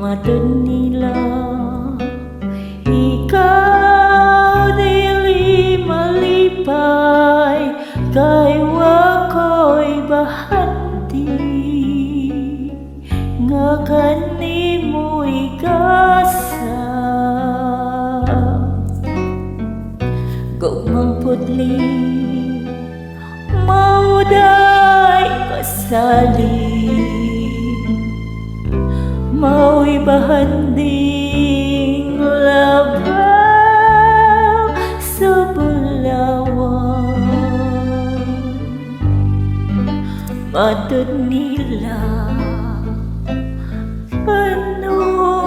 Matod nila ikaw dili malipay, kay wako'y bahanti nga kanimo'y gasa. Gugmang pudli mauday pasali, mau'y bahanding labaw sa bulawan. Matod nila panukon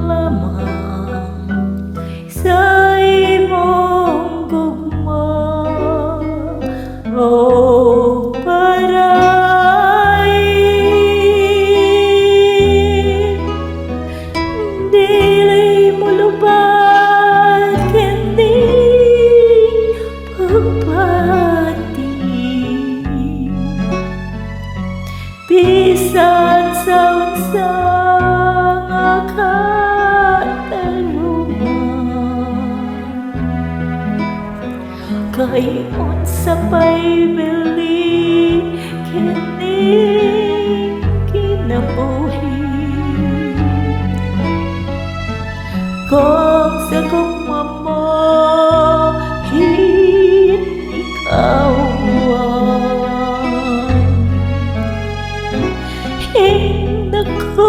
lamang sa imong gugma, o paray dili mo lubad kendi pagpati. Bisan sa unsa nga katalungan, kay unsa pa'y bili kini kinabuhi. Kung sa gugma mo ikawan, hinag ko